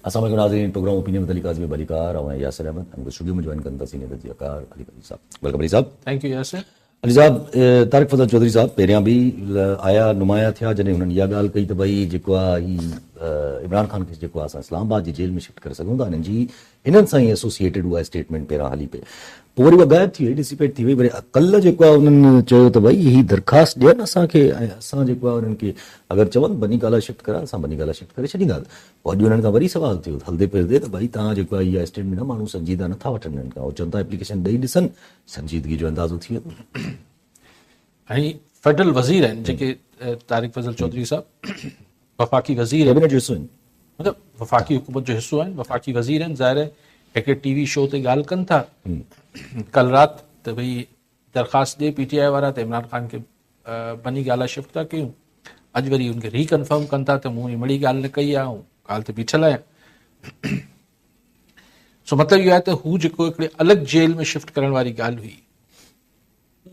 अस्सलाम वालेकुम नाज़रीन, प्रोग्राम ओपिनियन में अली काज़मी बरीकार और मैं यासिर अहमद। हमको स्टूडियो में ज्वाइन करता सीनियर तजज़ियाकार Ali Kazmi sahab. Welcome Ali sahab. Thank you Yasir. Ali sahab, Tariq Fazal Chaudhry साहब पहिरियां बि आया नुमाया थिया जॾहिं हुननि इहा ॻाल्हि कई त भई जेको आहे इमरान ख़ान खे जेको आहे असां इस्लामाबाद जी जेल में शिफ्ट करे सघूं था, हिननि सां ई एसोसिएटेड उहा स्टेटमेंट पहिरां हली पई, पोइ वरी उहा गायब थी वई, डिसिपेट थी वई। वरी कल्ह जेको आहे उन्हनि चयो त भई हीअ दरख़्वास्त ॾियनि असांखे ऐं असां जेको आहे उन्हनि खे अगरि चवनि बनी गाला शिफ्ट करा, असां बनी गाला शिफ्ट करे छॾींदासीं। पोइ अॼु उन्हनि खां वरी सुवाल थियो हलंदे फिरदे त भई तव्हां जेको आहे इहा स्टेटमेंट माण्हू संजीदा नथा वठनि हिननि खां, चवनि था एप्लीकेशन ॾेई ॾिसनि, संजीदगी जो अंदाज़ो थी वेंदो। ऐं फेडरल वज़ीर आहिनि जेके तारिक फज़ल चौधरी साहब, वफ़ाक़ी वज़ीर आहिनि, मतिलबु वफ़ाक़ी हुकूमत जो हिसो आहिनि, वफ़ाक़ी वज़ीर आहिनि। ज़ाहिर आहे हिकिड़े टीवी शो ते ॻाल्हि कनि था कल राति त भई दरख़्वास्त ॾे PTI वारा त इमरान ख़ान खे बनी गाला शिफ्ट था कयूं। अॼु वरी उनखे रिकन्फर्म कनि था त मूं हिमड़ी ॻाल्हि न कई आहे, ॻाल्हि ते बीठल आहियां। सो मतिलबु इहो आहे त हू जेको हिकिड़े अलॻि जेल में शिफ्ट करण वारी ॻाल्हि हुई,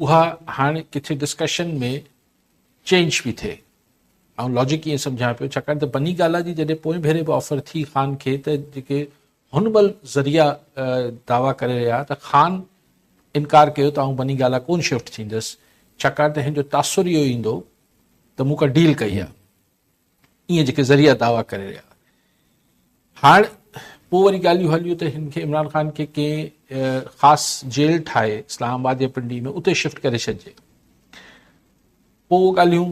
उहा हाणे किथे डिस्कशन में चेंज पई थिए। ऐं लॉजिक ईअं सम्झां पियो, छाकाणि त बनी गाला जी जॾहिं पोइ भेरे बि ऑफर थी ख़ान खे, त जेके हुन महिल ज़रिया दावा करे रहिया त ख़ान इनकार कयो त आउं बनी गाला कोन शिफ्ट थींदुसि, छाकाणि त हिन जो तासुर इहो ईंदो त मूं का डील कई आहे, ईअं जेके ज़रिया दावा करे रहिया। हाणे पोइ वरी ॻाल्हियूं हलियूं त हिन खे इमरान ख़ान खे कंहिं ख़ासि जेल ठाहे इस्लामाबाद या पिंडी में उते शिफ्ट करे छॾिजे। पोइ ॻाल्हियूं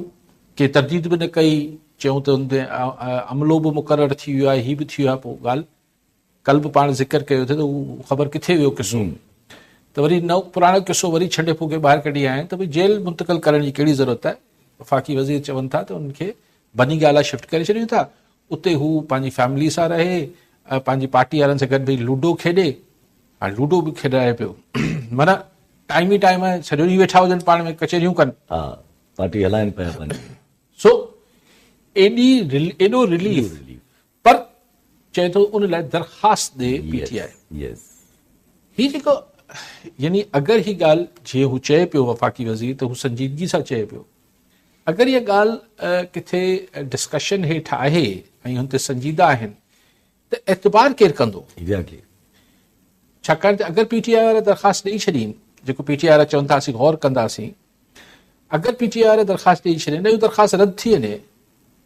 के तरदीद बि न कई, चयूं त उन ते अमलो बि मुक़ररु थी वियो आहे, हीअ बि थी वियो आहे। पोइ ॻाल्हि कल्ह बि पाण ज़िक्र कयो थिए त उहो ख़बर किथे वियो किसो, त वरी नओं पुराणो किसो वरी छॾे फूके ॿाहिरि कढी आया आहिनि त भई जेल मुंतक़िल करण जी कहिड़ी ज़रूरत आहे। वफ़ाक़ी वज़ीर चवनि था त उनखे बनी गाला शिफ्ट करे छॾियूं था, उते हू पंहिंजी फैमिली सां रहे, पंहिंजी पार्टी वारनि सां गॾु भई लूडो खेॾे। हाणे लूडो बि खेॾाए पियो, माना टाइम ई टाइम आहे, सॼो ॾींहुं वेठा हुजनि पाण में कचहरियूं कनि, पार्टी हलाइनि पिया। सो एॾो रिलीफ, पर चए थो उन लाइ दरख़्वास्त ॾे PTI। हीअ जेको यानी अगरि हीअ ॻाल्हि जीअं हू चए पियो वफ़ाक़ी वज़ीर, त हू संजीदगी सां चए पियो। अगरि इहा ॻाल्हि किथे डिस्कशन हेठि आहे ऐं हुन ते संजीदा आहिनि त एतबार केरु कंदो? छाकाणि त अगरि PTI वारा दरख़्वास्त ॾेई छॾीनि, जेको PTI वारा चवनि था असीं गौर कंदासीं, अगरि PTI वारा दरख़्वास्त ॾेई छॾनि, इहो दरख़्वास्त रद्द थी वञे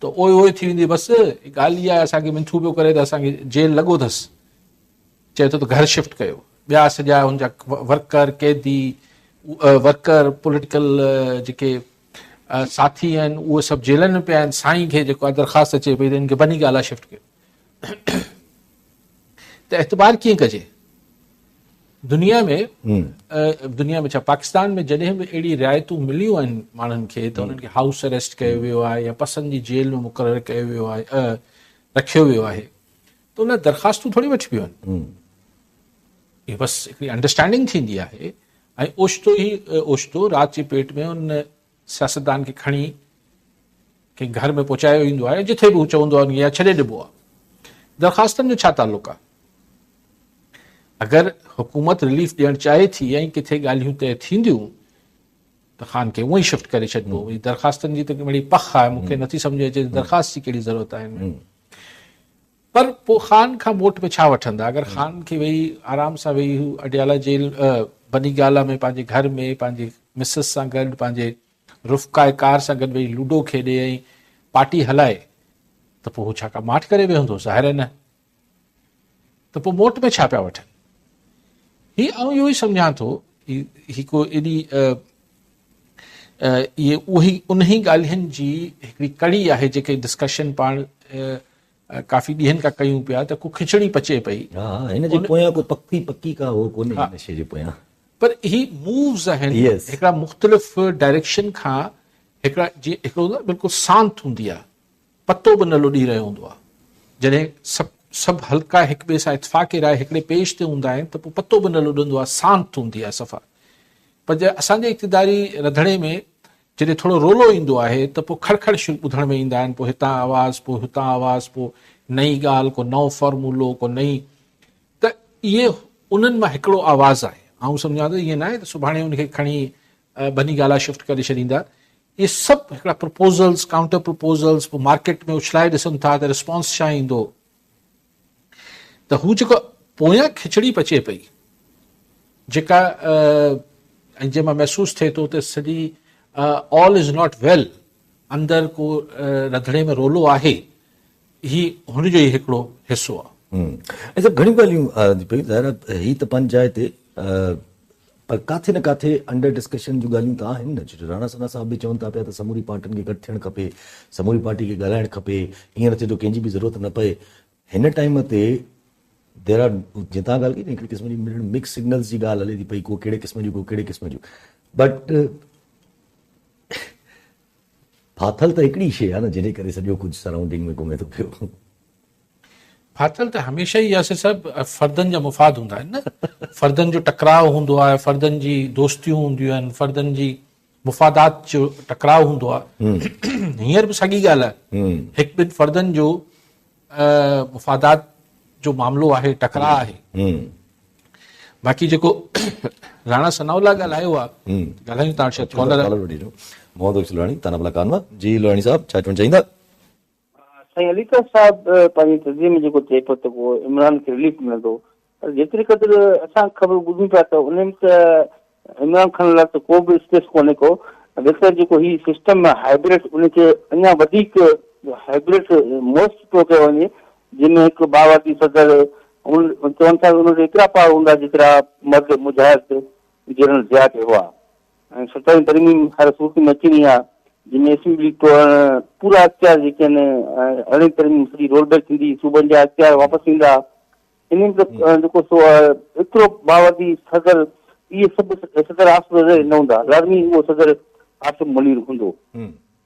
त ओए ओए थी वेंदी, बसि ॻाल्हि इहा आहे असांखे मिंथू पियो करे त असांखे जेल लॻो अथसि, चए थो त घर शिफ्ट कयो। ॿिया सॼा हुनजा वर्कर, कैदी, वर्कर, पॉलिटिकल जेके साथी आहिनि, उहे सभु जेलनि में पिया आहिनि। साईं खे जेको आहे दरख़्वास्त अचे पई त हिनखे बनी गाला शिफ्ट कयो, त एतबार कीअं कजे? दुनिया में छा पाकिस्तान में जॾहिं बि अहिड़ी रिआयतूं मिलियूं आहिनि माण्हुनि खे त उन्हनि खे हाउस अरेस्ट कयो वियो आहे या पसंदि जी जेल में मुक़ररु कयो वियो आहे, रखियो वियो आहे, त उन दरख़्वास्तूं थोरी वठिबियूं आहिनि। इहो बसि हिकिड़ी अंडरस्टैंडिंग थींदी आहे ऐं ओचितो राति जे पेट में उन सियासतदान खे खणी कंहिं घर में पहुचायो ईंदो आहे, जिथे बि हू चवंदो आहे या छॾे ॾिबो आहे। दरख़्वास्तनि जो छा तालुक़ु आहे? अगरि हुकूमत रिलीफ ॾियणु चाहे थी ऐं किथे ॻाल्हियूं तइ थींदियूं त ख़ान खे उअं ई शिफ्ट करे छॾिबो। दरख़्वास्तनि जी त वरी पख आहे, मूंखे नथी सम्झ अचे दरख़्वास्त जी कहिड़ी ज़रूरत आहे। पर पोइ ख़ान खां वोट में छा वठंदा? अगरि ख़ान खे वेही आराम सां वेही हू अडियाला जेल बनी गाला में पंहिंजे घर में पंहिंजे मिसिस सां गॾु पंहिंजे रुफ़क़ाए कार सां गॾु वेही लूडो खेॾे ऐं पार्टी हलाए, त पोइ हू छा का माठ करे विहंदो? ज़ाहिर न। त पोइ वोट में छा पिया वठनि? हीअ आउं इहो ई सम्झां थो, ही को एॾी इहे उन ई ॻाल्हियुनि जी हिकिड़ी कड़ी आहे जेके डिस्कशन पाण काफ़ी ॾींहंनि खां कयूं पिया, त को खिचड़ी पचे पई, हिन जे पोयां को पक्की का हो कोन्हे नशे जे पोयां। पर ही मूव्स आहिनि हिकिड़ा मुख़्तलिफ़ डायरेक्शन खां। हिकिड़ा जीअं हिकिड़ो बिल्कुलु शांति हूंदी आहे, पतो बि न लुॾी रहियो हूंदो आहे। जॾहिं सभु हल्का हिक ॿिए सां इतफ़ाक़ राय हिकिड़े पेज ते हूंदा आहिनि त पोइ पतो बि न लुॾंदो आहे, शांति हूंदी आहे सफ़ा। पर असांजे इक़्तिदारी रंधिणे में जॾहिं थोरो रोलो ईंदो आहे त पोइ खड़खड़ ॿुधण में ईंदा आहिनि, पोइ हितां आवाज़, पोइ हुतां आवाज़, पोइ नई ॻाल्हि, को नओं फॉर्मूलो, को नई। त इहे उन्हनि मां हिकिड़ो आवाज़ु आहे। ऐं सम्झां थो ईअं न आहे त सुभाणे उनखे खणी बनी गाला शिफ्ट करे छॾींदा। इहे सभु हिकिड़ा प्रपोज़ल्स, काउंटर प्रपोज़ल्स, पोइ मार्केट में उछलाए ॾिसनि था त रिस्पॉन्स छा ईंदो। त हू जेको पोयां खिचड़ी पचे पई जेका ऐं जंहिंमां महसूसु थिए थो त सॼी ऑल इज़ नॉट वेल, अंदरि को रंधिणे में रोलो आहे, ही हुनजो ई हिकिड़ो हिसो आहे। ऐं सभु घणियूं ॻाल्हियूं ज़ाहिर ही त पंज आहे हिते, पर काथे न काथे अंडर डिस्कशन जूं ॻाल्हियूं त आहिनि न। छो राणा सना साहिब बि चवनि था पिया त समूरी पार्टियुनि खे गॾु थियणु खपे, समूरी पार्टी खे ॻाल्हाइणु खपे, ईअं न थिए जो कंहिंजी बि ज़रूरत न पए। हिन टाइम ते देर आर, जीअं तव्हां ॻाल्हि कई न, हिकिड़ी क़िस्म जी मिक्स सिग्नल्स जी ॻाल्हि हले थी पई, को कहिड़े क़िस्म जूं, को कहिड़े क़िस्म जूं, बट फाथल त हिकिड़ी शइ आहे न जंहिंजे करे सॼो कुझु सराउंडिंग में घुमे थो पियो। फाथल त हमेशह ई आहे सभु फ़र्दनि जा मुफ़ाद हूंदा आहिनि न, फ़र्दनि जो टकराव हूंदो आहे, फ़र्दनि जी दोस्तियूं हूंदियूं आहिनि, फ़र्दनि जी मुफ़ादात जो टकराव हूंदो आहे। हींअर बि साॻी ॻाल्हि आहे, हिकु ॿिनि फ़र्दनि जो मुफ़ादात जो मामिलो आहे, टकराव आहे। बाक़ी जेको राणा सनाउल्ला ॻाल्हायो आहे, ॻाल्हायूं तव्हां शायदि कॉलर मोहम्मद सुलाणी तानाबला कानवा जी। लोहाणी साहब छा चवणु चाहींदा? साईं अलीकर साहब पंहिंजी तस्दीर में जेको चए पियो त को इमरान खे रिलीफ मिलंदो, पर जेतिरी क़दुरु असां ख़बर ॿुधूं पिया त उन में त इमरान खान लाइ त को बि स्पेस कोन्हे को। बल्कि जेको ही सिस्टम हाइब्रिड, उनखे अञा वधीक हाइब्रिड मोस्ट पियो कयो वञे, जंहिंमें हिकु बावादी सदर चवनि था उनखे एतिरा पावर हूंदा जेतिरा मर्द मुजाहिद जनरल ज़िया खे हुआ। ऐं 17वीं तरमीम हर सूरत में अची वई आहे, जिनमें असेंबली पूरा अख़्तियार जेके आहिनि 18वीं तरमीम सॼी रोलबैक थींदी, सूबनि जा अख़्तियार वापसि ईंदा। इन में जेको सो एतिरो बावादी सदर, इहे सभु सदर आसिफ न हूंदा, लाज़मी उहो सदर आसिफ मुनीर हूंदो।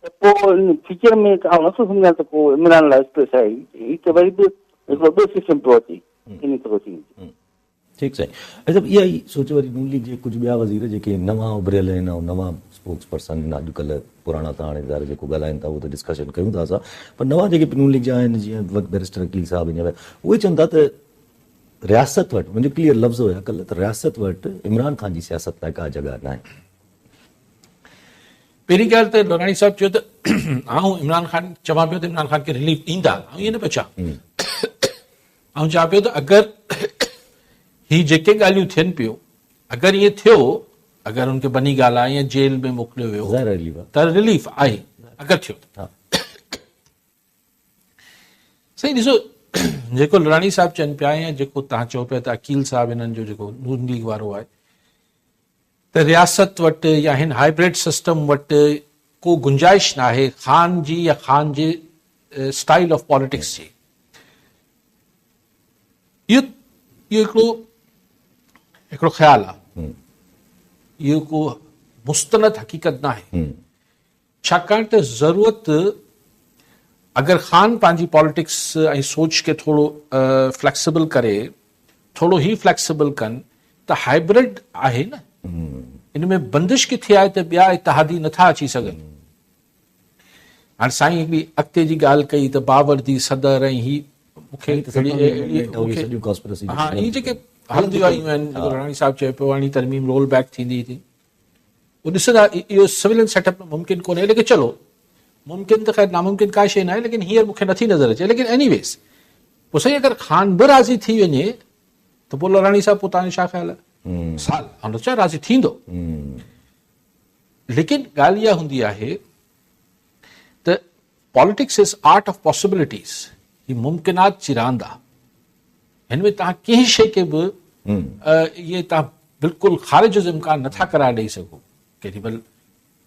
त पोइ इन फीचर में तव्हां नथो सम्झां त को इमरान लाइ स्पेस आहे, ही त वरी बि हिकिड़ो ॿियो सिस्टम पियो अचे, इन थोरो थी। ठीकु साईं। अच्छा, इहा ई सोच वरी नून लीग जे कुझु ॿिया वज़ीर जेके नवां उभरियल आहिनि ऐं नवां स्पोक्स पर्सन अॼुकल्ह पुराणा त हाणे ज़ाहिर जेको ॻाल्हाइनि था उहो त डिस्कशन कयूं था असां, पर नवां जेके नून लीग जा आहिनि, जीअं बैरिस्टर अकील साहब हींअर, उहे चवनि था त रियासत वटि, मुंहिंजो क्लियर लफ़्ज़ हुया कल्ह, त रियासत वटि इमरान ख़ान जी सियासत लाइ का जॻह न आहे। पहिरीं ॻाल्हि त लोनाणी साहिबु चयो त आऊं इमरान ख़ान चवां पियो त इमरान ख़ान खे रिलीफ ॾींदा, ऐं ईअं न पियो चवां, ऐं चवां पियो त अगरि ही जेके ॻाल्हियूं थियनि पियो, अगरि इएं थियो, अगरि हुनखे बनी ॻाल्हि या जेल में मोकिलियो वियो त रिलीफ आहे, अगरि थियो। सही ॾिसो, जेको लोनाणी साहिबु चवनि पिया या जेको तव्हां चओ पिया त अकील साहिबु हिननि जो जेको नून लीग वारो आहे, त रियासत वटि या हिन हाइब्रिड सिस्टम वटि को गुंजाइश न आहे ख़ान जी या ख़ान जे स्टाइल ऑफ पॉलिटिक्स जी। इहो हिकिड़ो ख़्यालु आहे, इहो को मुस्तनद हक़ीक़त न आहे। छाकाणि त ज़रूरत अगरि ख़ान पंहिंजी पॉलिटिक्स ऐं सोच खे थोरो फ्लैक्सिबल करे, थोरो ई फ्लैक्सिबल कनि, त हाइब्रिड आहे न, इन में बंदिश किथे आहे त ॿिया इतिहादी नथा अची सघनि। हाणे साईं हिकिड़ी अॻिते जी ॻाल्हि कई त बावर्दी सदर ऐं ही मूंखे हा इहे जेके हलंदियूं आयूं आहिनि, जेको राणी साहिबु चयो पियो हाणे तरमीम रोल बैक थींदी थी, उहो ॾिसंदा इहो सिविलियन सेटअप में मुमकिन कोन्हे, लेकिन चलो मुमकिन त ख़ैर नामुमकिन का शइ न आहे, लेकिन हींअर मूंखे नथी नज़र अचे। लेकिन एनीवेज़ पोइ सही अगरि ख़ान बि राज़ी थी वञे त पोइ लोनाणी साहिबु पोइ तव्हांजो छा ख़्यालु आहे? साल हाणे छा राज़ी थींदो, लेकिन ॻाल्हि इहा हूंदी आहे त politics is art of possibilities, ही मुमकिनात जी रांदि आहे। हिन में तव्हां कंहिं शइ खे बि इहे तव्हां बिल्कुलु ख़ारिज जो इम्कान नथा करार ॾेई सघो। केॾी महिल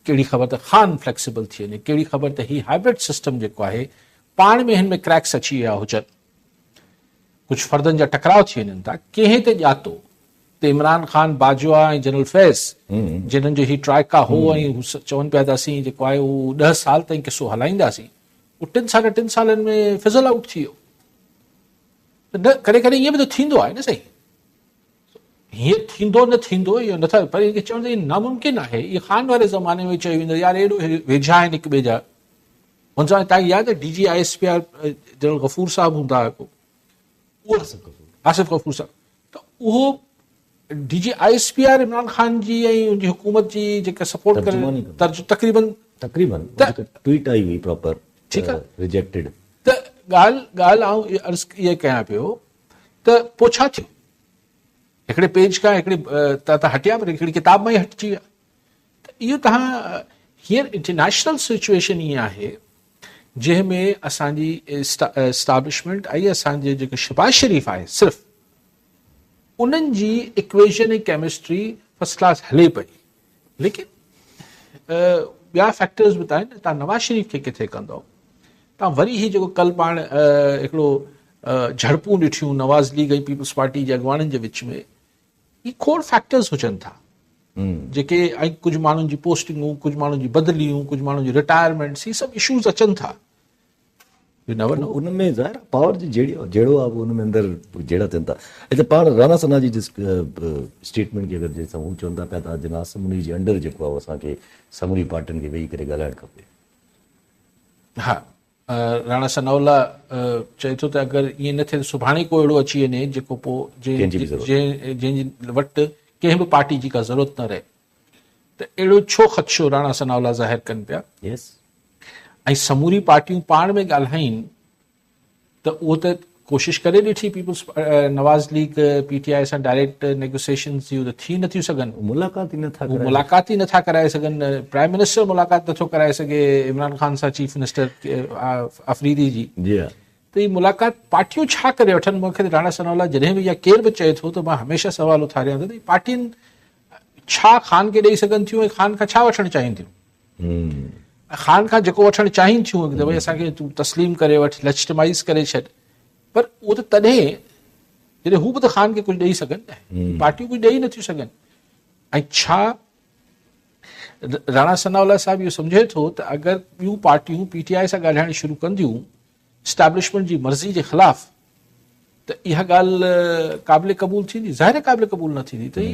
कहिड़ी ख़बर त ख़ान फ्लैक्सिबल थी वञे, कहिड़ी ख़बर त ही हाइब्रिड सिस्टम जेको आहे पाण में हिन में क्रैक्स अची विया हुजनि, कुझु फ़र्दनि जा टकराव थी वञनि था, कंहिं ते ॼातो त इमरान ख़ान बाजवा ऐं जनरल फैज़ जिन्हनि जो ही ट्राइका हो ऐं हू चवनि पिया त असीं जेको आहे उहो 10 साल ताईं किसो हलाईंदासीं, उहो 3 सालनि में फिज़ल आउट थी वियो। न कॾहिं कॾहिं ईअं बि त थींदो आहे न साईं, हीअं थींदो न थींदो इहो नथा, पर इहे चवनि त इहो नामुमकिन आहे। इहे ख़ान वारे ज़माने में चयो वेंदो यार एॾो वेझा आहिनि हिक ॿिए जा। हुन सां तव्हांखे यादि आहे DG ISPR जनरल गफ़ूर साहिबु हूंदा हुआ, उहो आसिफ गफ़ूर साहिबु, त उहो DG ISPR इमरान ख़ान जी ऐं उनजी हुकूमत जी जेका सपोर्ट करे तक़रीबन ट्वीट आई हुई प्रॉपर, ठीकु आहे, रिजेक्टेड। त ॻाल्हि आउं अर्ज़ इहा कयां पियो त पोइ छा थियो? हिकिड़े पेज खां हिकिड़ी तव्हां हटिया पर हिकिड़ी किताब मां ई हटिजी विया। त इहो तव्हां हींअर इंटरनेशनल सिचुएशन ईअं आहे जंहिंमें असांजी एस्टाब्लिशमेंट ऐं असांजे जेके शहबाज शरीफ़ आहे सिर्फ़ु उन्हनि जी इक्वेशन ऐं केमिस्ट्री फर्स्ट क्लास हले पई, लेकिन ॿिया फैक्टर्स बि त आहिनि। तव्हां नवाज़ शरीफ़ खे किथे कंदव? तव्हां वरी ही जेको कल्ह पाण हिकिड़ो झड़पूं ॾिठियूं नवाज़ लीग ऐं पीपल्स पार्टी जे अॻुवाननि जे विच में, ही खोड़ फैक्टर्स हुजनि था जेके, ऐं कुझु माण्हुनि जी पोस्टिंगूं, कुझु माण्हुनि जी बदिलियूं, कुझु माण्हुनि जी रिटायरमेंट्स, ही सभु इशूज़ अचनि था। उनमें ज़ाहिर पावर जी जहिड़ो आहे उन में अंदरि जहिड़ा थियनि था। हिते पाण राणा सन्हा जी स्टेटमेंट खे अगरि जंहिंसां हू चवनि था पिया त जनाब समूरी जे अंडर जेको आहे असांखे समूरी पार्टियुनि खे वेही करे ॻाल्हाइणु खपे। हा, राणा सनाउल्ला चए थो त अगरि ईअं न थिए त सुभाणे को अहिड़ो अची वञे जेको पोइ जंहिंजी वटि कंहिं बि पार्टी जी का ज़रूरत न रहे, त अहिड़ो छो ख़दशो राणा सनाउल्ला ज़ाहिर कनि पिया। ऐं समूरी पार्टियूं पाण में ॻाल्हाइनि त उहो त कोशिशि करे ॾिठी पीपल्स नवाज़ लीग PTI सां डायरेक्ट नेगोसिएशन्स जी थी नथियूं सघनि, मुलाक़ात ई नथा कराए सघनि। प्राइम मिनिस्टर मुलाक़ात नथो कराए सघे इमरान ख़ान सां, चीफ मिनिस्टर अफरीदी जी। त ही मुलाक़ात पार्टियूं छा करे वठनि? मूंखे राणा सनाउल्ला जॾहिं बि या केर बि चए थो त मां हमेशह सवाल उथारियां थो त पार्टियुनि छा ख़ान खे ॾेई सघनि थियूं ऐं ख़ान खां छा वठणु चाहिनि थियूं? ख़ान खां जेको वठणु चाहिनि थियूं त भई असांखे तूं तस्लीम करे वठ, लेजिटिमाइज़ करे छॾ, पर उहो त तॾहिं जॾहिं हू बि त ख़ान खे कुझु ॾेई सघनि, पार्टियूं कुझु ॾेई नथियूं सघनि। ऐं छा राणा सनाउल्ला साहिब इहो सम्झे थो त अगरि ॿियूं पार्टियूं PTI सां ॻाल्हाइणु शुरू कंदियूं इस्टेब्लिशमेंट जी मर्ज़ी जे ख़िलाफ़, त इहा ॻाल्हि क़ाबिल क़बूल थींदी? ज़ाहिर क़ाबिल क़बूल न थींदी। त ही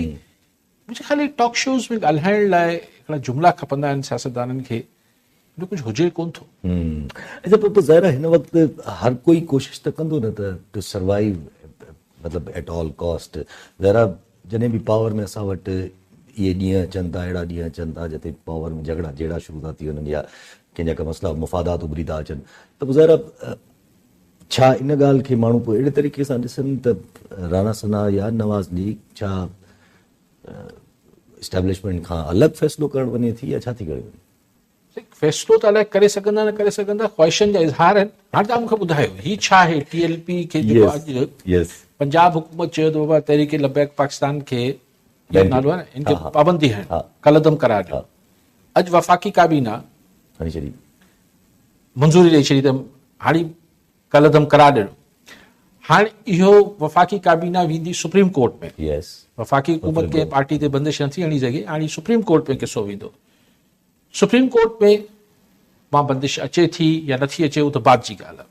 मुंहिंजे ख़्याल टॉक शोज़ में ॻाल्हाइण लाइ हिकिड़ा जुमिला खपंदा आहिनि सियासतदाननि खे, कुझु हुजे कोन थो। पोइ ज़ाहिर हिन वक़्तु हर कोई कोशिशि त कंदो न त टू सर्वाइव मतिलबु एट ऑल कॉस्ट। ज़ाहिर जॾहिं बि पावर में असां वटि इहे ॾींहं अचनि था, अहिड़ा ॾींहं अचनि था जिते पावर में झगड़ा जहिड़ा शुरू था थी वञनि या कंहिंजा का मसइला मुफ़ादात उभरी था अचनि, त पोइ ज़ाहिर छा इन ॻाल्हि खे माण्हू पोइ अहिड़े तरीक़े सां ॾिसनि त राणा सन्हा या नवाज़ लीग छा इस्टेब्लिशमेंट खां अलॻि फ़ैसिलो करणु वञे थी या छा थी करे वञे? फ़ैसिलो त अलाए करे सघंदा न करे सघंदा, ख़्वाहिशनि जा इज़हार आहिनि। हाणे तव्हां मूंखे ॿुधायो ही छा आहे TLP खे जेको अॼु पंजाब हुकूमत चयो त बाबा तहरीक लबैक पाकिस्तान खे नालो आहे न, इनखे पाबंदी हण कलदम करार ॾियो। अॼु वफ़ाक़ी काबीना मंज़ूरी ॾेई छॾी त हाणे कलदम करार ॾियो। हाणे इहो वफ़ाक़ी काबीना वेंदी सुप्रीम कोर्ट में। वफ़ाक़ी हुकूमत खे पार्टी ते बंदिश नथी हणी सघे, हाणे सुप्रीम कोर्ट में किसो वेंदो। सुप्रीम कोर्ट में मां बंदिश अचे थी या नथी अचे उहो त बाद जी ॻाल्हि आहे।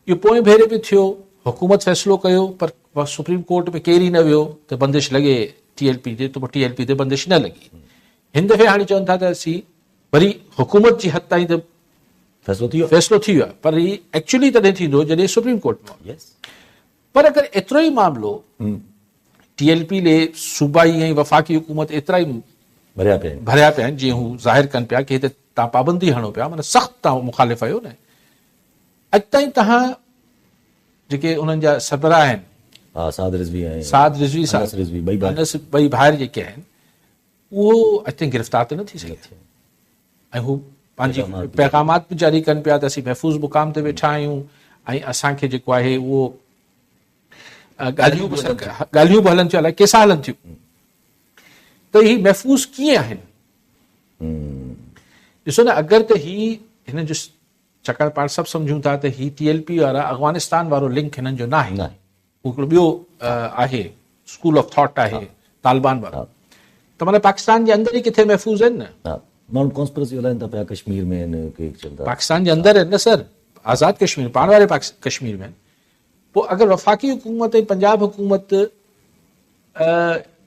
इहो पोएं भेरे बि थियो, हुकूमत फ़ैसिलो कयो पर सुप्रीम कोर्ट में केर ई न वियो त बंदिश लॻे TLP ते, त पोइ TLP ते बंदिश न लॻी। हिन दफ़े हाणे चवनि था त असीं वरी हुकूमत जी हद ताईं त फ़ैसिलो थी वियो आहे, पर ही एक्चुअली तॾहिं थींदो जॾहिं सुप्रीम कोर्ट में। पर अगरि एतिरो ई मामिलो TLP ले सूबाई ऐं वफ़ाक़ी हुकूमत एतिरा ई भरिया पिया आहिनि जीअं हू ज़ाहिर कनि पिया कि हिते तव्हां पाबंदी हणो पिया, माना सख़्तु तव्हां मुखालिफ़ आहियो न। अॼु ताईं तव्हां जेके उन्हनि जा सरबराह आहिनि, साद रिज़वी साहब, ॿई भाइर जेके आहिनि, उहो अॼु ताईं गिरफ़्तार त न थी सघे। ऐं हू पंहिंजी पैगामात बि जारी कनि पिया त असीं महफ़ूज़ मुक़ाम ते वेठा आहियूं ऐं असांखे जेको आहे उहो ॻाल्हियूं बि हलनि थियूं, अलाए कंहिंसां हलनि थियूं। त ही महफ़ूज़ कीअं आहिनि? ॾिसो न, अगरि त ही हिन जो, छाकाणि पाण सभु सम्झूं था त ही TLP वारा अफ़गानिस्तान वारो लिंक हिननि जो न आहे, हिकिड़ो ॿियो आहे स्कूल ऑफ थॉट आहे तालिबान वारो, त माना पाकिस्तान जे अंदरि ई किथे महफ़ूज़ आहिनि न। माण्हू कॉन्स्पिरेसी हलाइनि था पिया कश्मीर में, पाकिस्तान जे अंदरि आहिनि न सर, आज़ादु कश्मीर पाण वारे कश्मीर में आहिनि। पोइ अगरि वफ़ाक़ी हुकूमत ऐं पंजाब हुकूमत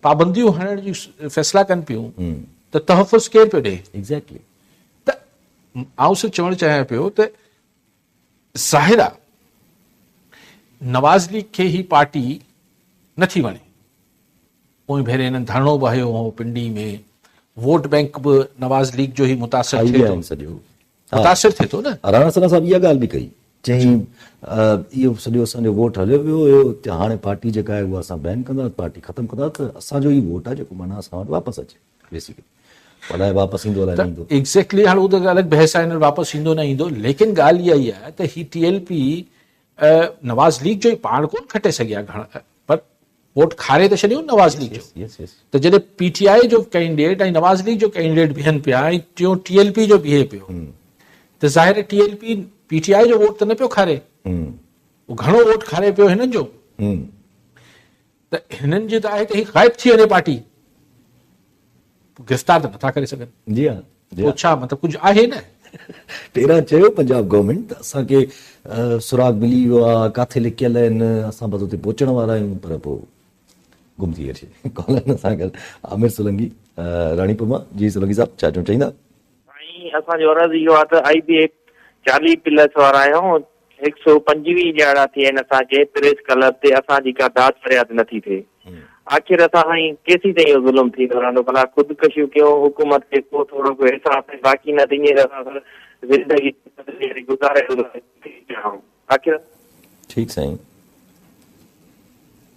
पाबंदियूं हणण जी फ़ैसिला कनि पियूं त तहफ़ुज़ केरु पियो ॾे? एग्ज़ैक्टली। त आउं सिर्फ़ु चवणु चाहियां पियो त ज़ाहिर आहे नवाज़ लीग खे ही पार्टी नथी वणे। पोइ भेरे हिननि धरणो बि हयो हो पिंडी में, वोट बैंक बि नवाज़ लीग जो ई मुतासिर थिए थो न। राणा सन्हा साहिब इहा ॻाल्हि बि कई चई इहो सॼो असांजो वोट हलियो वियो हुयो त हाणे पार्टी जेका आहे उहा असां बैन कंदा, पार्टी ख़तमु कंदा, त असांजो ई वोट आहे जेको माना असां वटि वापसि अचे बेसिकली, अलाए वापसि ईंदो अलाए न ईंदो। एग्ज़ैक्टली, हाणे उहो त अलॻि बहस आहे, वापसि ईंदो न ईंदो, लेकिन ॻाल्हि इहा ई आहे त ही TLP नवाज़ लीग जो ई पाण कोन खटे सघिया घणा, पर वोट खारे त छॾियो नवाज़ लीग जो। यस यस त जॾहिं PTI जो कैंडिडेट ऐं नवाज़ लीग जो कैंडिडेट बीहनि पिया ऐं टियों TLP जो बीहे पियो, त ज़ाहिर आहे TLP PTI जो वोट त न पियो खारे, उहो घणो वोट खारे पियो हिननि जो। त हिननि जी त आहे त ही ग़ाइब थी वञे पार्टी, गिरफ़्तार त नथा करे सघनि। जी हाँ पोइ छा मतिलबु कुझु आहे न। पहिरां चयो पंजाब गवर्नमेंट त असांखे सुराग मिली वियो आहे, काथे लिकियल आहिनि, असां बसि उते पहुचण वारा आहियूं, पर पोइ गुम थी अचे। कॉलर सां गॾु आमिर सोलंकी राणीपुर मां। जी सोलंकी साहब छा चवणु चाहींदा? साईं, असांजो अर्ज़ु इहो आहे त IBF 40 प्लस वारा आहियूं, 125 ॼाणा थी आहिनि असांजे प्रेस क्लब ते, असांजी का दाद फरियाद नथी थिए। आख़िर असां साईं केसीं ताईं इहो ज़ुल्म थींदो रहंदो? भला ख़ुदकशियूं कयूं, हुकूमत खे को थोरो को एहसास बाक़ी न थींदी, ज़िंदगी गुज़ारे आख़िर। ठीकु साईं।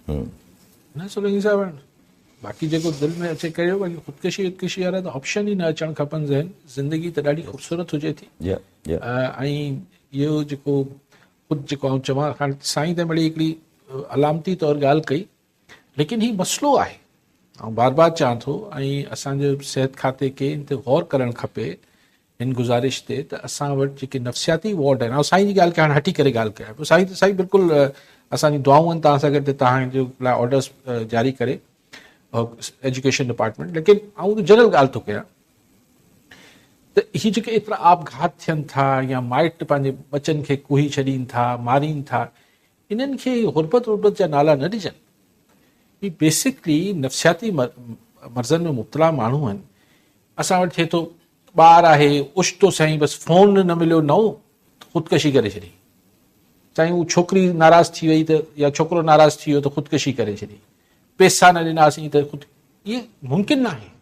न सोलंकी साहिब, बाक़ी जेको दिलि में अचे करियो, बाक़ी ख़ुदकशी वारा त ऑप्शन ई न अचणु खपनि। ज़िंदगी त ॾाढी ख़ूबसूरत हुजे थी। ऐं इहो जेको ख़ुदि जेको आउं चवां, हाणे साईं त मिड़ी हिकिड़ी अलामती तौरु ॻाल्हि कई, लेकिन हीउ मसइलो आहे। ऐं बार बार चवां थो, ऐं असांजे सिहत खाते खे इन ते गौर करणु खपे हिन गुज़ारिश ते, त असां वटि जेके नफ़्सियाती वार्ड आहिनि, ऐं साईं जी ॻाल्हि खे हाणे हटी करे ॻाल्हि कयां पोइ साईं त साईं बिल्कुलु असांजी दुआऊं आहिनि तव्हां सां गॾु, तव्हांजे लाइ ऑर्डर्स जारी करे एजुकेशन डिपार्टमेंट। लेकिन आउं जनरल ॻाल्हि थो कयां त हीअ जेके एतिरा आपघात थियनि था, या माइट पंहिंजे बचनि खे कुही छॾीनि था, मारीनि था, इन्हनि खे गुरबत जा नाला न ॾिजनि। ही बेसिकली नफ़्सियाती मर्ज़नि में मुब्तला माण्हू आहिनि। असां वटि थिए थो ॿारु आहे, उछतो साईं बसि फ़ोन न मिलियो नओं ख़ुदकशी करे छॾी, चाहे उहा छोकिरी नाराज़ थी वई त, या छोकिरो नाराज़ थी वियो त ख़ुदकशी करे छॾी, पैसा न ॾिनासीं त इहे मुमकिन न आहे।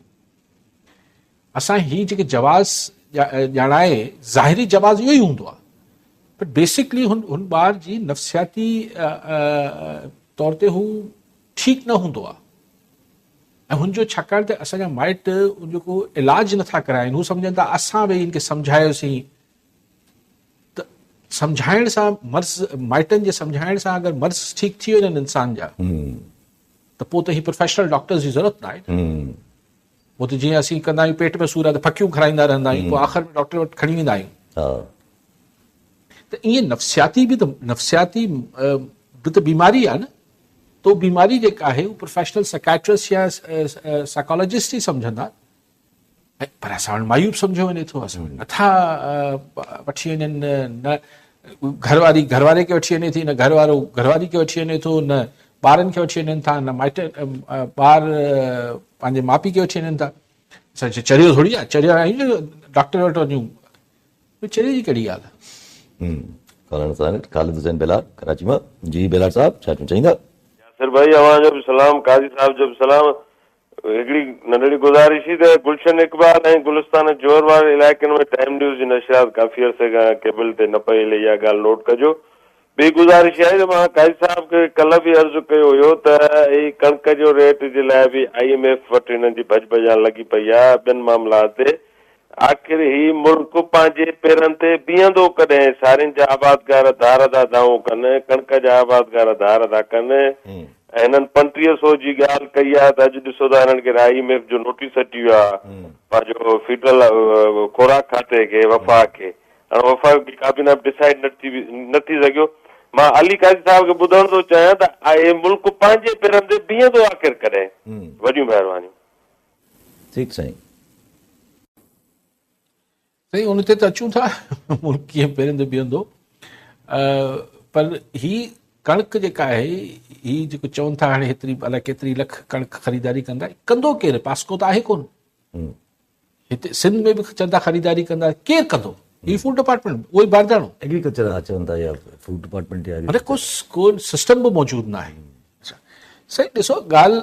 असां ही जेके जवाज़ ॼाणाए, ज़ाहिरी जवाज़ इहो ई हूंदो आहे, बट बेसिकली हुन ॿार जी नफ़्सियाती तौर ते हू ठीकु न हूंदो आहे। ऐं हुनजो छाकाणि त असांजा माइट जेको इलाज नथा कराइनि, हू सम्झनि था असां वेही हिनखे सम्झायोसीं, त सम्झाइण सां मर्ज़, माइटनि जे सम्झाइण सां अगरि मर्ज़ ठीकु थी वञनि इंसान जा, त पोइ त ही प्रोफेशनल डॉक्टर्स जी ज़रूरत न आहे। पोइ त जीअं असीं कंदा आहियूं, पेट में सूर आहे त फकियूं खाराईंदा रहंदा आहियूं, पोइ आख़िर में डॉक्टर वटि खणी वेंदा आहियूं। त ईअं नफ़्सियाती बि त बीमारी आहे न। तो बीमारी जेका आहे उहो प्रोफेशनल साइकाट्रिस्ट या साइकोलॉजिस्ट ई सम्झंदा, पर असां वटि मायूब सम्झो वञे थो, असां वटि नथा वठी वञनि, न घरवारे खे वठी वञे थी, न घरवारो घरवारी खे वठी वञे थो, न ॿारनि खे वठी वञनि था, न माइट ॿार पंहिंजे माउ पीउ खे वठी वञनि था। असां चरियो थोरी आहे, चरिया आहियूं डॉक्टर वटि वञूं, चरिये जी कहिड़ी ॻाल्हि आहे। ख़ालिद हुसैन बेलार कराची मां। जी बेलार साहब छा चवणु चाहींदा? यासिर भाई अवां जो बि सलाम, काज़ी साहब जो बि सलाम। हिकिड़ी नंढड़ी गुज़ारिश ही त गुलशन इकबाल ऐं गुलिस्तान जोर वारे इलाइक़नि में टाइम न्यूज़ जी नशियात काफ़ी अरसे खां केबल ते न पई हले, इहा ॻाल्हि नोट कजो। ॿी गुज़ारिश आहे त मां काज़ी साहब खे कल्ह बि अर्ज़ु कयो हुयो त ही कणिक जो रेट जे लाइ बि IMF वटि हिननि जी भॼ भॼाण लॻी पई आहे ॿियनि मामलात ते। आख़िर ही मुल्क पंहिंजे पेरनि ते बीहंदो कॾहिं? सारियुनि जा आबादगार धार था दाऊं कनि, कणिक जा आबादगार धार था कनि, ऐं हिननि 3500 जी ॻाल्हि कई आहे त अॼु ॾिसो था हिननि खे IMF जो नोटिस अची वियो आहे पंहिंजो फीडरल खुराक खाते खे, वफ़ा खे। हाणे वफ़ा की काबीना डिसाइड न थी सघियो। मां अली काज़ी साहब खे ॿुधण थो चाहियां त हे मुल्क पंहिंजे पेरनि ते बीहंदो आख़िर कॾहिं? वॾियूं महिरबानियूं। ठीकु साईं। साईं उन ते त अचूं था, मुल्क कीअं पेरनि ते बीहंदो, पर ही कणिक जेका आहे, ही जेको चवनि था हाणे हेतिरी अलाए केतिरी लख कणिक ख़रीदारी कंदा, कंदो केरु? पास्को त आहे कोन हिते। सिंध में बि चवनि था ख़रीदारी कंदा, केरु कंदो? ही फूड डिपार्टमेंट, उहो ई बारदाणो एग्रीकल्चर चवनि था, या फूड डिपार्टमेंट, या अरे को सिस्टम बि मौजूदु न आहे। साईं ॾिसो ॻाल्हि